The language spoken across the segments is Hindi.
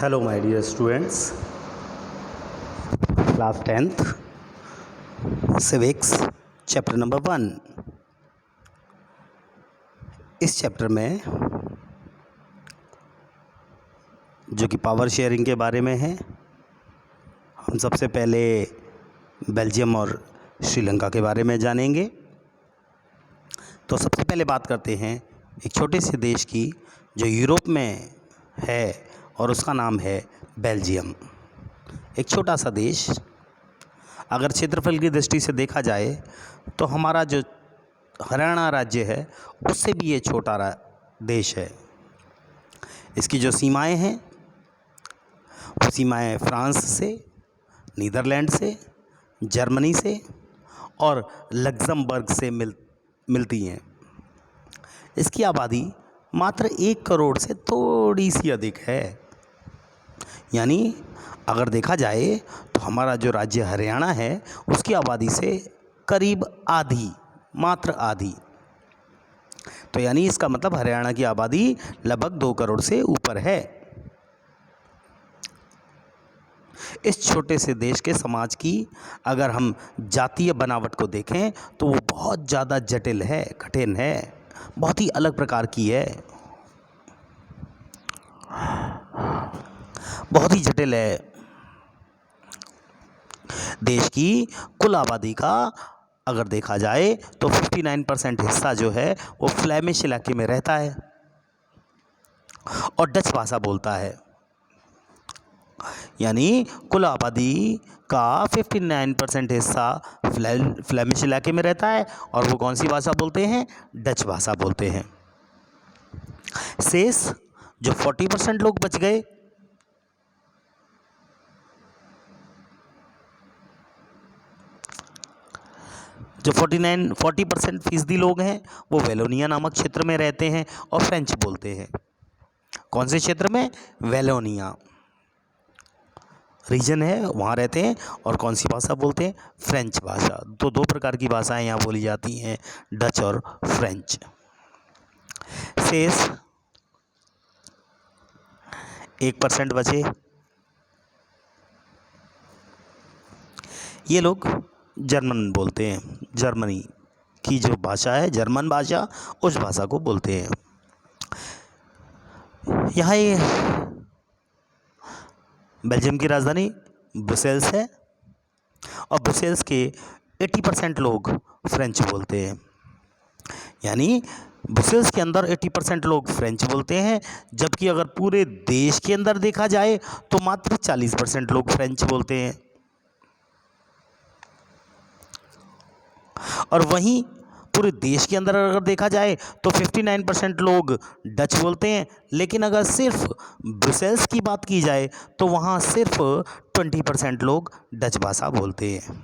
Hello, my dear students. Class 10th, Civics, chapter number 1. इस चैप्टर में जो कि पावर शेयरिंग के बारे में है, हम सबसे पहले बेल्जियम और श्रीलंका के बारे में जानेंगे। तो सबसे पहले बात करते हैं एक छोटे से देश की जो यूरोप में है और उसका नाम है बेल्जियम। एक छोटा सा देश, अगर क्षेत्रफल की दृष्टि से देखा जाए तो हमारा जो हरियाणा राज्य है उससे भी ये छोटा देश है। इसकी जो सीमाएं हैं वो सीमाएं फ्रांस से, नीदरलैंड से, जर्मनी से और लग्जमबर्ग से मिलती हैं। इसकी आबादी मात्र 1 करोड़ से थोड़ी सी अधिक है। यानी अगर देखा जाए तो हमारा जो राज्य हरियाणा है उसकी आबादी से करीब आधी, मात्र आधी। तो यानी इसका मतलब हरियाणा की आबादी लगभग 2 करोड़ से ऊपर है। इस छोटे से देश के समाज की अगर हम जातीय बनावट को देखें तो वो बहुत ज़्यादा जटिल है, कठिन है, बहुत ही अलग प्रकार की है, बहुत ही जटिल है। देश की कुल आबादी का अगर देखा जाए तो 59% हिस्सा जो है वो फ्लेमिश इलाके में रहता है और डच भाषा बोलता है। यानी कुल आबादी का 59% हिस्सा फ्लेमिश इलाके में रहता है और वो कौन सी भाषा बोलते हैं? डच भाषा बोलते हैं। शेष जो 40% लोग बच गए, जो 40% फीसदी लोग हैं वो वेलोनिया नामक क्षेत्र में रहते हैं और फ्रेंच बोलते हैं। कौन से क्षेत्र में? वेलोनिया रीजन है, वहाँ रहते हैं और कौन सी भाषा बोलते हैं? फ्रेंच भाषा। तो 2 प्रकार की भाषाएं यहाँ बोली जाती हैं, डच और फ्रेंच। शेष 1% बचे, ये लोग जर्मन बोलते हैं। जर्मनी की जो भाषा है, जर्मन भाषा, उस भाषा को बोलते हैं। यहाँ ये बेल्जियम की राजधानी ब्रुसेल्स है और ब्रुसेल्स के 80% लोग फ्रेंच बोलते हैं। यानी ब्रुसेल्स के अंदर 80% लोग फ्रेंच बोलते हैं, जबकि अगर पूरे देश के अंदर देखा जाए तो मात्र 40% लोग फ्रेंच बोलते हैं। और वहीं पूरे देश के अंदर अगर देखा जाए तो 59% लोग डच बोलते हैं, लेकिन अगर सिर्फ ब्रुसेल्स की बात की जाए तो वहाँ सिर्फ 20% लोग डच भाषा बोलते हैं।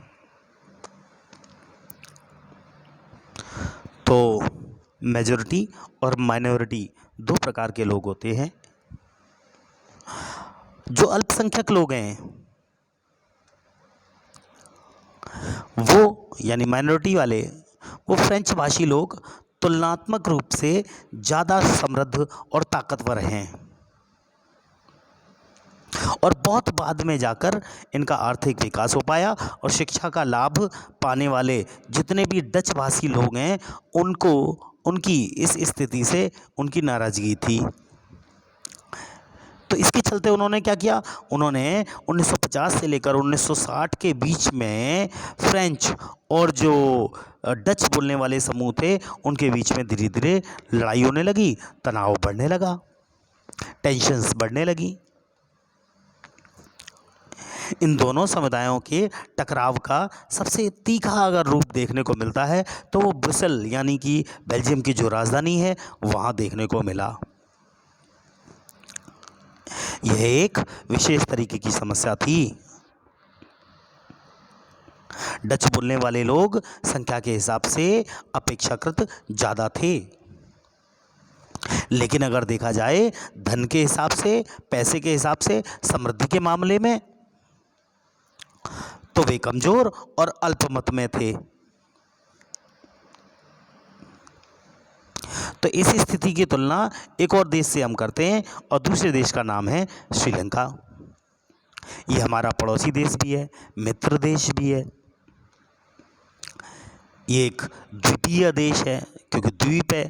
तो मेजॉरिटी और माइनॉरिटी 2 प्रकार के लोग होते हैं। जो अल्पसंख्यक लोग हैं वो यानी माइनॉरिटी वाले, वो फ्रेंच भाषी लोग तुलनात्मक रूप से ज़्यादा समृद्ध और ताकतवर हैं और बहुत बाद में जाकर इनका आर्थिक विकास हो पाया और शिक्षा का लाभ पाने वाले जितने भी डच भाषी लोग हैं उनको उनकी इस स्थिति से उनकी नाराज़गी थी। तो इसके चलते उन्होंने क्या किया? उन्होंने 1950 से लेकर 1960 के बीच में फ्रेंच और जो डच बोलने वाले समूह थे उनके बीच में धीरे धीरे लड़ाई होने लगी, तनाव बढ़ने लगा, टेंशन्स बढ़ने लगी। इन दोनों समुदायों के टकराव का सबसे तीखा अगर रूप देखने को मिलता है तो वो ब्रुसेल यानी कि बेल्जियम की जो राजधानी है वहाँ देखने को मिला। यह एक विशेष तरीके की समस्या थी। डच बोलने वाले लोग संख्या के हिसाब से अपेक्षाकृत ज़्यादा थे, लेकिन अगर देखा जाए धन के हिसाब से, पैसे के हिसाब से, समृद्धि के मामले में तो वे कमज़ोर और अल्पमत में थे। तो इस स्थिति की तुलना एक और देश से हम करते हैं और दूसरे देश का नाम है श्रीलंका। ये हमारा पड़ोसी देश भी है, मित्र देश भी है। ये एक द्वीपीय देश है क्योंकि द्वीप है।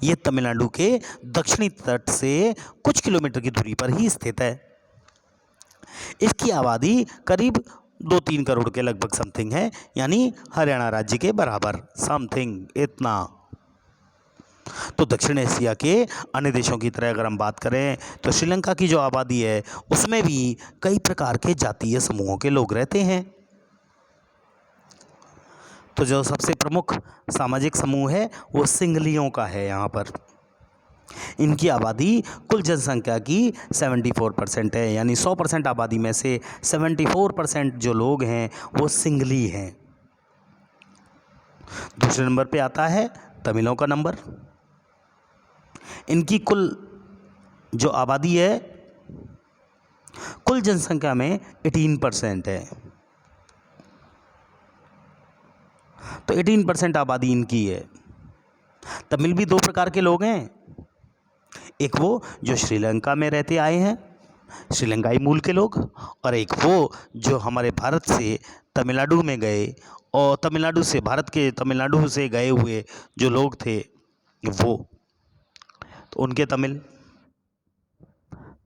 ये तमिलनाडु के दक्षिणी तट से कुछ किलोमीटर की दूरी पर ही स्थित है। इसकी आबादी करीब 2-3 करोड़ के लगभग समथिंग है, यानी हरियाणा राज्य के बराबर समथिंग इतना। तो दक्षिण एशिया के अन्य देशों की तरह अगर हम बात करें तो श्रीलंका की जो आबादी है उसमें भी कई प्रकार के जातीय समूहों के लोग रहते हैं। तो जो सबसे प्रमुख सामाजिक समूह है वो सिंगलियों का है। यहाँ पर इनकी आबादी कुल जनसंख्या की 74% है, यानी 100% आबादी में से 74% जो लोग हैं वो सिंगली हैं। दूसरे नंबर पे आता है तमिलों का नंबर। इनकी कुल जो आबादी है कुल जनसंख्या में 18% है। तो 18% आबादी इनकी है। तमिल भी दो प्रकार के लोग हैं, एक वो जो श्रीलंका में रहते आए हैं, श्रीलंकाई मूल के लोग, और एक वो जो हमारे भारत से तमिलनाडु में गए और तमिलनाडु से भारत के तमिलनाडु से गए हुए जो लोग थे वो, तो उनके तमिल।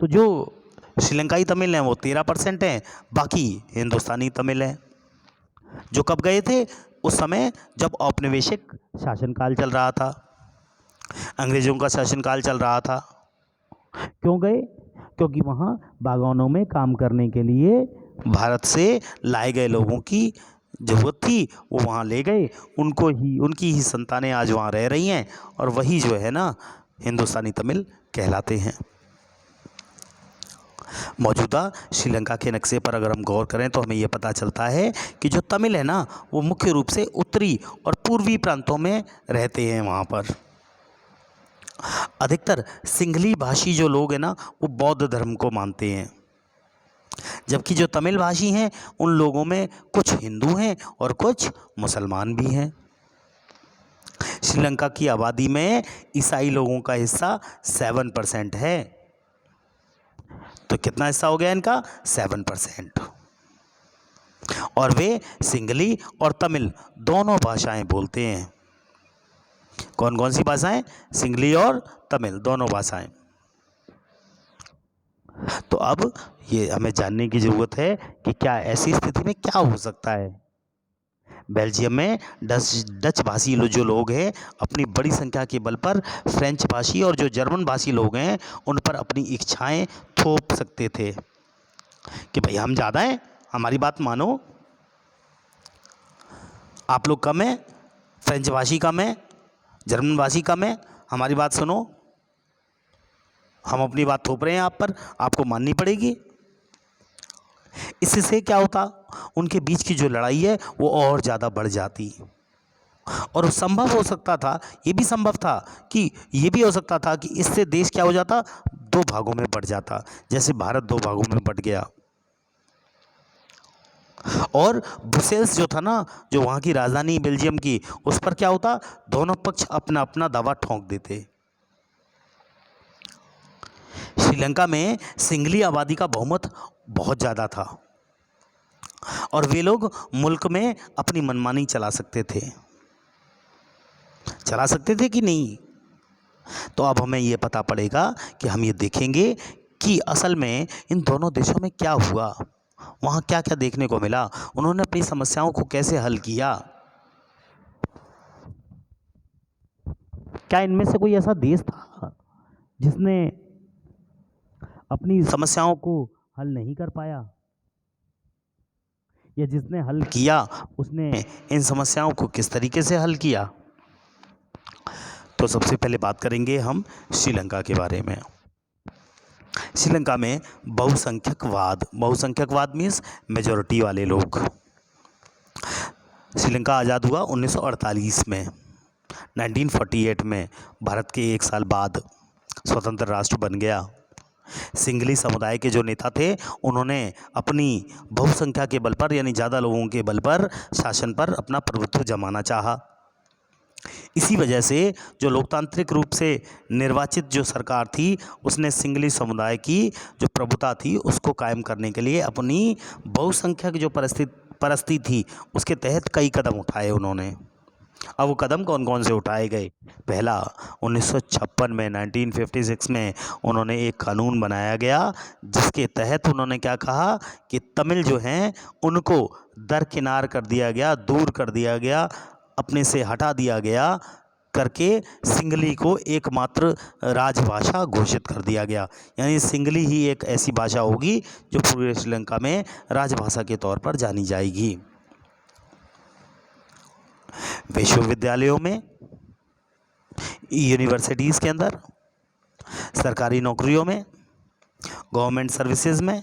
तो जो श्रीलंकाई तमिल हैं वो 13% हैं, बाकी हिंदुस्तानी तमिल हैं। जो कब गए थे? उस समय जब औपनिवेशिक शासनकाल चल रहा था, अंग्रेज़ों का शासनकाल चल रहा था। क्यों गए? क्योंकि वहाँ बागवानों में काम करने के लिए भारत से लाए गए लोगों की ज़रूरत थी, वो वहाँ ले गए। उनकी ही संतानें आज वहाँ रह रही हैं और वही जो है ना हिंदुस्तानी तमिल कहलाते हैं। मौजूदा श्रीलंका के नक्शे पर अगर हम गौर करें तो हमें ये पता चलता है कि जो तमिल है ना वो मुख्य रूप से उत्तरी और पूर्वी प्रांतों में रहते हैं। वहाँ पर अधिकतर सिंघली भाषी जो लोग हैं ना वो बौद्ध धर्म को मानते हैं, जबकि जो तमिल भाषी हैं उन लोगों में कुछ हिंदू हैं और कुछ मुसलमान भी हैं। श्रीलंका की आबादी में ईसाई लोगों का हिस्सा 7% है। तो कितना हिस्सा हो गया इनका? 7%। और वे सिंघली और तमिल दोनों भाषाएं बोलते हैं। कौन कौन सी भाषाएं? सिंघली और तमिल दोनों भाषाएं। तो अब ये हमें जानने की ज़रूरत है कि क्या ऐसी स्थिति में क्या हो सकता है। बेल्जियम में डच भाषी जो लोग हैं अपनी बड़ी संख्या के बल पर फ्रेंच भाषी और जो जर्मन भाषी लोग हैं उन पर अपनी इच्छाएं थोप सकते थे कि भाई हम ज़्यादा हैं, हमारी बात मानो, आप लोग कम हैं, फ्रेंच भाषी कम है, जर्मन भाषी कम है, हमारी बात सुनो, हम अपनी बात थोप रहे हैं आप पर, आपको माननी पड़ेगी। इससे क्या होता? उनके बीच की जो लड़ाई है वो और ज़्यादा बढ़ जाती। और संभव हो सकता था, ये भी संभव था कि ये भी हो सकता था कि इससे देश क्या हो जाता? 2 भागों में बढ़ जाता, जैसे भारत 2 भागों में बट गया। और ब्रुसेल्स जो था ना, जो वहाँ की राजधानी बेल्जियम की, उस पर क्या होता? दोनों पक्ष अपना अपना दावा ठोंक देते। श्रीलंका में सिंघली आबादी का बहुमत बहुत ज़्यादा था और वे लोग मुल्क में अपनी मनमानी चला सकते थे कि नहीं? तो अब हमें ये पता पड़ेगा कि हम ये देखेंगे कि असल में इन दोनों देशों में क्या हुआ, वहाँ क्या क्या देखने को मिला, उन्होंने अपनी समस्याओं को कैसे हल किया। क्या इनमें से कोई ऐसा देश था जिसने अपनी समस्याओं को हल नहीं कर पाया, या जिसने हल किया उसने इन समस्याओं को किस तरीके से हल किया? तो सबसे पहले बात करेंगे हम श्रीलंका के बारे में। श्रीलंका में बहुसंख्यकवाद मीन्स मेजॉरिटी वाले लोग। श्रीलंका आज़ाद हुआ 1948 में। 1948 में भारत के 1 साल बाद स्वतंत्र राष्ट्र बन गया। सिंघली समुदाय के जो नेता थे उन्होंने अपनी बहुसंख्या के बल पर, यानी ज़्यादा लोगों के बल पर शासन पर अपना प्रभुत्व जमाना चाहा। इसी वजह से जो लोकतांत्रिक रूप से निर्वाचित जो सरकार थी, उसने सिंगली समुदाय की जो प्रभुता थी उसको कायम करने के लिए अपनी बहुसंख्यक जो परिस्थिति थी उसके तहत कई कदम उठाए उन्होंने। अब वो कदम कौन कौन से उठाए गए? पहला, 1956 में 1956 में उन्होंने एक कानून बनाया गया जिसके तहत उन्होंने क्या कहा कि तमिल जो हैं उनको दरकिनार कर दिया गया, दूर कर दिया गया, अपने से हटा दिया गया करके सिंगली को एकमात्र राजभाषा घोषित कर दिया गया। यानी सिंगली ही एक ऐसी भाषा होगी जो पूरे श्रीलंका में राजभाषा के तौर पर जानी जाएगी। विश्वविद्यालयों में, यूनिवर्सिटीज़ के अंदर, सरकारी नौकरियों में, गवर्नमेंट सर्विसेज में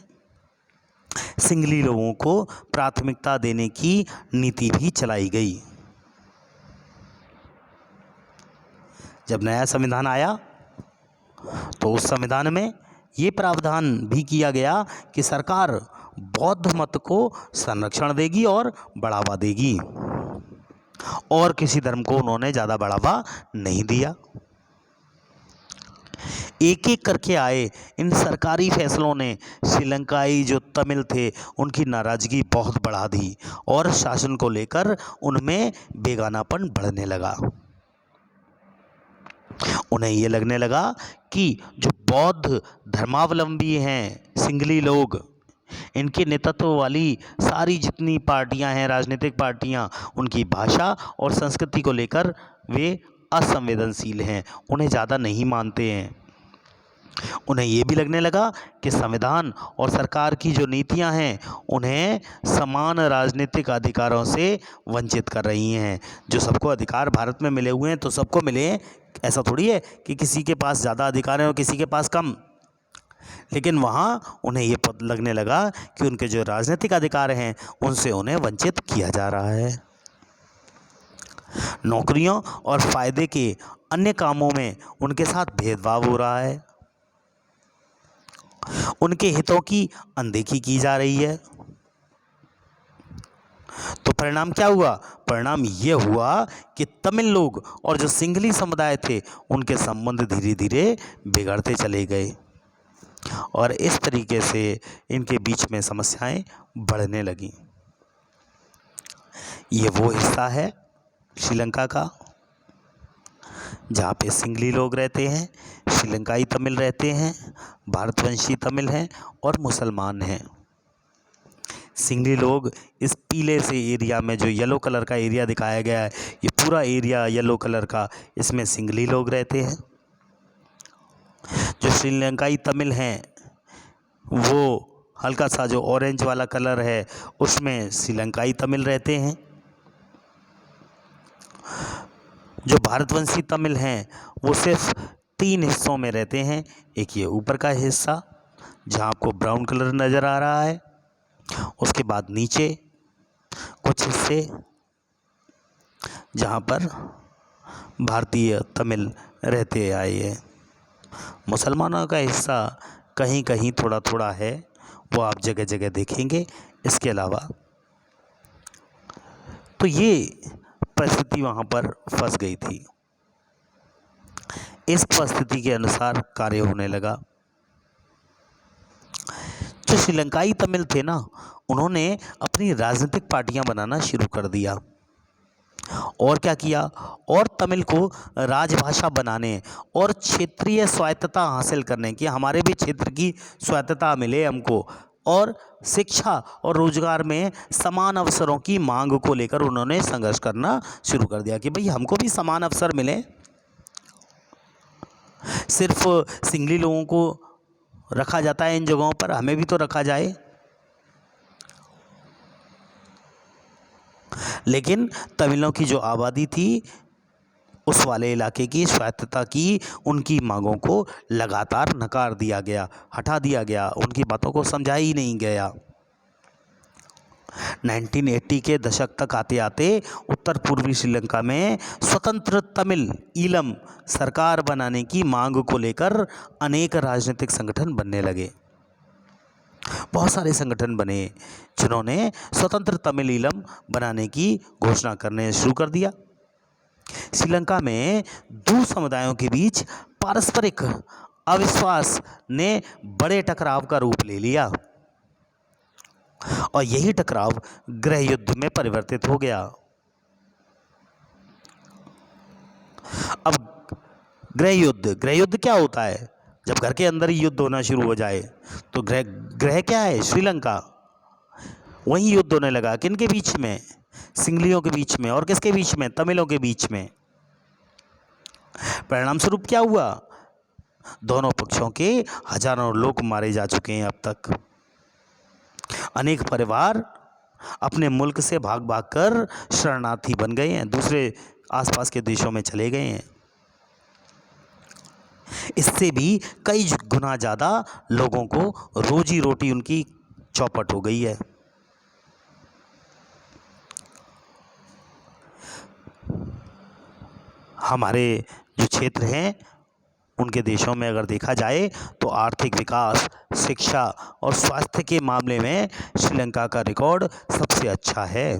सिंगली लोगों को प्राथमिकता देने की नीति भी चलाई गई। जब नया संविधान आया तो उस संविधान में ये प्रावधान भी किया गया कि सरकार बौद्ध मत को संरक्षण देगी और बढ़ावा देगी, और किसी धर्म को उन्होंने ज़्यादा बढ़ावा नहीं दिया। एक एक करके आए इन सरकारी फैसलों ने श्रीलंकाई जो तमिल थे उनकी नाराज़गी बहुत बढ़ा दी और शासन को लेकर उनमें बेगानापन बढ़ने लगा। उन्हें ये लगने लगा कि जो बौद्ध धर्मावलंबी हैं सिंगली लोग, इनके नेतृत्व वाली सारी जितनी पार्टियां हैं, राजनीतिक पार्टियां, उनकी भाषा और संस्कृति को लेकर वे असंवेदनशील हैं, उन्हें ज़्यादा नहीं मानते हैं। उन्हें ये भी लगने लगा कि संविधान और सरकार की जो नीतियां हैं उन्हें समान राजनीतिक अधिकारों से वंचित कर रही हैं। जो सबको अधिकार भारत में मिले हुए हैं तो सबको मिले, ऐसा थोड़ी है कि किसी के पास ज़्यादा अधिकार हैं और किसी के पास कम। लेकिन वहाँ उन्हें ये लगने लगा कि उनके जो राजनीतिक अधिकार हैं उनसे उन्हें वंचित किया जा रहा है। नौकरियों और फ़ायदे के अन्य कामों में उनके साथ भेदभाव हो रहा है, उनके हितों की अनदेखी की जा रही है। तो परिणाम क्या हुआ? परिणाम ये हुआ कि तमिल लोग और जो सिंगली समुदाय थे उनके संबंध धीरे धीरे बिगड़ते चले गए और इस तरीके से इनके बीच में समस्याएं बढ़ने लगीं। ये वो हिस्सा है श्रीलंका का जहाँ पे सिंगली लोग रहते हैं, श्रीलंकाई तमिल रहते हैं, भारतवंशी तमिल हैं और मुसलमान हैं। सिंगली लोग इस पीले से एरिया में, जो येलो कलर का एरिया दिखाया गया है, ये पूरा एरिया येलो कलर का, इसमें सिंगली लोग रहते हैं। जो श्रीलंकाई तमिल हैं वो हल्का सा जो ऑरेंज वाला कलर है उसमें श्रीलंकाई तमिल रहते हैं। जो भारतवंशी तमिल हैं वो सिर्फ 3 हिस्सों में रहते हैं। एक ये ऊपर का हिस्सा जहाँ आपको ब्राउन कलर नज़र आ रहा है, उसके बाद नीचे कुछ हिस्से जहाँ पर भारतीय तमिल रहते आए हैं। मुसलमानों का हिस्सा कहीं कहीं थोड़ा थोड़ा है, वो आप जगह जगह देखेंगे। इसके अलावा तो ये परिस्थिति वहाँ पर फंस गई थी। इस परिस्थिति के अनुसार कार्य होने लगा। जो श्रीलंकाई तमिल थे ना, उन्होंने अपनी राजनीतिक पार्टियां बनाना शुरू कर दिया और क्या किया, और तमिल को राजभाषा बनाने और क्षेत्रीय स्वायत्तता हासिल करने की, हमारे भी क्षेत्र की स्वायत्तता मिले हमको, और शिक्षा और रोजगार में समान अवसरों की मांग को लेकर उन्होंने संघर्ष करना शुरू कर दिया कि भाई हमको भी समान अवसर मिले। सिर्फ सिंगली लोगों को रखा जाता है इन जगहों पर, हमें भी तो रखा जाए। लेकिन तमिलों की जो आबादी थी उस वाले इलाके की स्वायत्तता की उनकी मांगों को लगातार नकार दिया गया, हटा दिया गया, उनकी बातों को समझा ही नहीं गया। 1980 के दशक तक आते आते उत्तर पूर्वी श्रीलंका में स्वतंत्र तमिल ईलम सरकार बनाने की मांग को लेकर अनेक राजनीतिक संगठन बनने लगे। बहुत सारे संगठन बने जिन्होंने स्वतंत्र तमिल ईलम बनाने की घोषणा करने शुरू कर दिया। श्रीलंका में दो समुदायों के बीच पारस्परिक अविश्वास ने बड़े टकराव का रूप ले लिया और यही टकराव गृह युद्ध में परिवर्तित हो गया। अब गृह युद्ध क्या होता है? जब घर के अंदर ही युद्ध होना शुरू हो जाए तो ग्रह क्या है? श्रीलंका। वहीं युद्ध होने लगा किनके बीच में? सिंगलियों के बीच में। और किसके बीच में? तमिलों के बीच में। परिणाम स्वरूप क्या हुआ? दोनों पक्षों के हजारों लोग मारे जा चुके हैं अब तक। अनेक परिवार अपने मुल्क से भाग भाग कर शरणार्थी बन गए हैं, दूसरे आसपास के देशों में चले गए हैं। इससे भी कई गुना ज़्यादा लोगों को रोजी रोटी उनकी चौपट हो गई है। हमारे जो क्षेत्र हैं उनके देशों में अगर देखा जाए तो आर्थिक विकास, शिक्षा और स्वास्थ्य के मामले में श्रीलंका का रिकॉर्ड सबसे अच्छा है।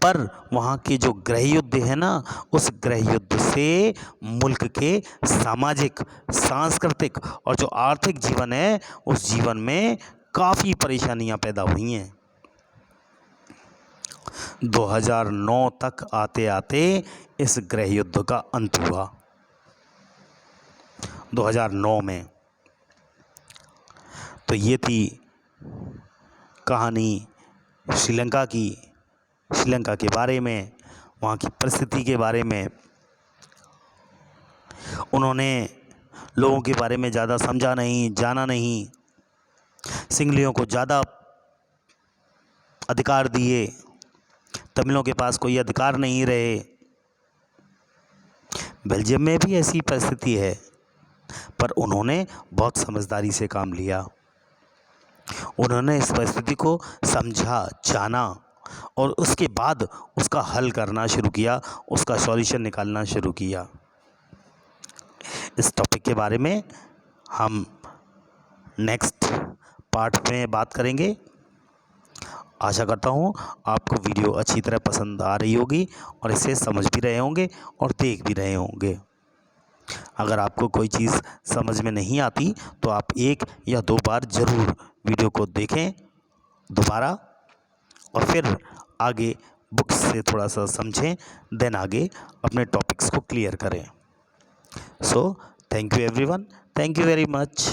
पर वहाँ के जो गृह युद्ध है ना, उस गृह युद्ध से मुल्क के सामाजिक, सांस्कृतिक और जो आर्थिक जीवन है उस जीवन में काफ़ी परेशानियाँ पैदा हुई हैं। 2009 तक आते आते इस गृह युद्ध का अंत हुआ। 2009 में। तो ये थी कहानी श्रीलंका की, श्रीलंका के बारे में, वहाँ की परिस्थिति के बारे में। उन्होंने लोगों के बारे में ज़्यादा समझा नहीं, जाना नहीं, सिंगलियों को ज़्यादा अधिकार दिए, तमिलों के पास कोई अधिकार नहीं रहे। बेल्जियम में भी ऐसी परिस्थिति है, पर उन्होंने बहुत समझदारी से काम लिया। उन्होंने इस परिस्थिति को समझा, जाना और उसके बाद उसका हल करना शुरू किया, उसका सॉल्यूशन निकालना शुरू किया। इस टॉपिक के बारे में हम नेक्स्ट पार्ट में बात करेंगे। आशा करता हूँ आपको वीडियो अच्छी तरह पसंद आ रही होगी और इसे समझ भी रहे होंगे और देख भी रहे होंगे। अगर आपको कोई चीज़ समझ में नहीं आती तो आप 1 या 2 बार ज़रूर वीडियो को देखें दोबारा और फिर आगे बुक्स से थोड़ा सा समझें, देन आगे अपने टॉपिक्स को क्लियर करें। So thank you everyone, thank you very much.